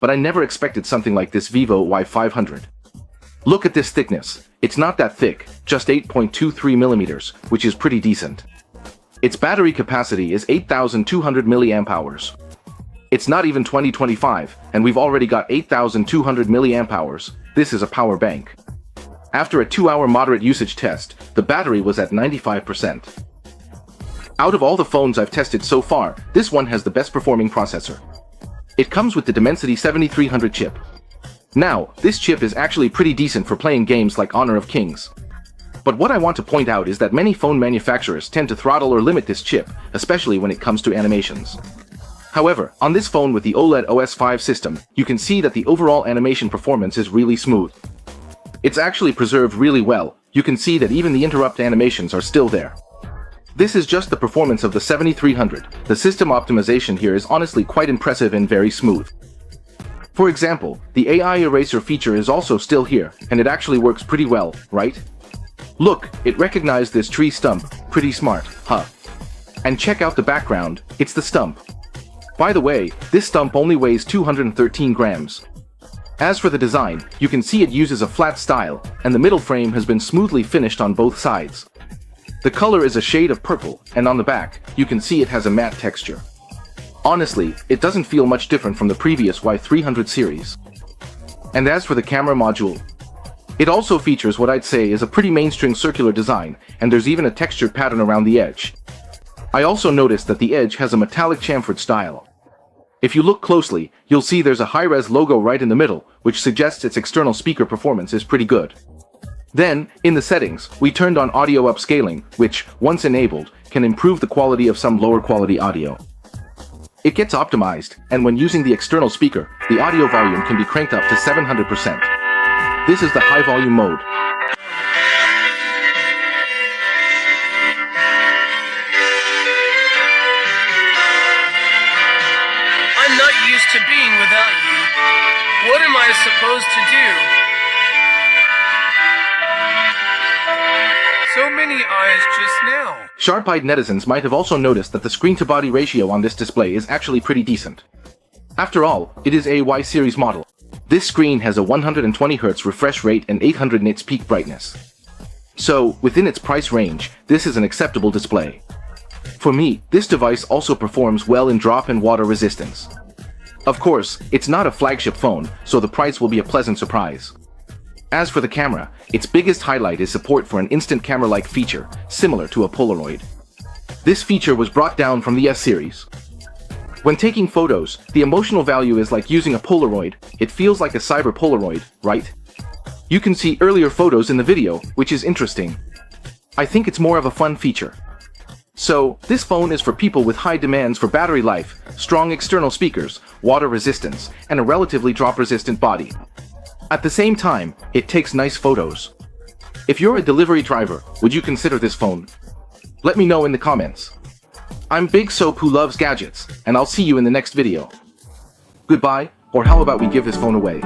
but I never expected something like this vivo Y500. Look at this thickness. It's not that thick, just 8.23 millimeters, which is pretty decent. Its battery capacity is 8,200 milliamp hours. It's not even 2025, and we've already got 8,200 milliamp hours. This is a power bank. After a 2-hour moderate usage test, the battery was at 95%. Out of all the phones I've tested so far, this one has the best performing processor. It comes with the Dimensity 7300 chip. Now, this chip is actually pretty decent for playing games like Honor of Kings. But what I want to point out is that many phone manufacturers tend to throttle or limit this chip, especially when it comes to animations. However, on this phone with the OLED OS 5 system, you can see that the overall animation performance is really smooth. It's actually preserved really well. You can see that even the interrupt animations are still there. This is just the performance of the 7300. The system optimization here is honestly quite impressive and very smooth. For example, the AI eraser feature is also still here, and it actually works pretty well, right? Look, it recognized this tree stump. Pretty smart, huh? And check out the background, it's the stump. By the way, this stump only weighs 213 grams. As for the design, you can see it uses a flat style, and the middle frame has been smoothly finished on both sides. The color is a shade of purple, and on the back, you can see it has a matte texture. Honestly, it doesn't feel much different from the previous Y300 series. And as for the camera module, it also features what I'd say is a pretty mainstream circular design, and there's even a textured pattern around the edge. I also noticed that the edge has a metallic chamfered style. If you look closely, you'll see there's a high-res logo right in the middle, which suggests its external speaker performance is pretty good. Then, in the settings, we turned on audio upscaling, which, once enabled, can improve the quality of some lower quality audio. It gets optimized, and when using the external speaker, the audio volume can be cranked up to 700%. This is the high volume mode. I'm not used to being without you. What am I supposed to do? So many eyes just now. Sharp-eyed netizens might have also noticed that the screen-to-body ratio on this display is actually pretty decent. After all, it is a Y series model. This screen has a 120Hz refresh rate and 800 nits peak brightness. So, within its price range, this is an acceptable display. For me, this device also performs well in drop and water resistance. Of course, it's not a flagship phone, so the price will be a pleasant surprise. As for the camera, its biggest highlight is support for an instant camera-like feature, similar to a Polaroid. This feature was brought down from the S series. When taking photos, the emotional value is like using a Polaroid. It feels like a cyber Polaroid, right? You can see earlier photos in the video, which is interesting. I think it's more of a fun feature. So, this phone is for people with high demands for battery life, strong external speakers, water resistance, and a relatively drop-resistant body. At the same time, it takes nice photos. If you're a delivery driver, would you consider this phone? Let me know in the comments. I'm Big Soap who loves gadgets, and I'll see you in the next video. Goodbye, or how about we give this phone away?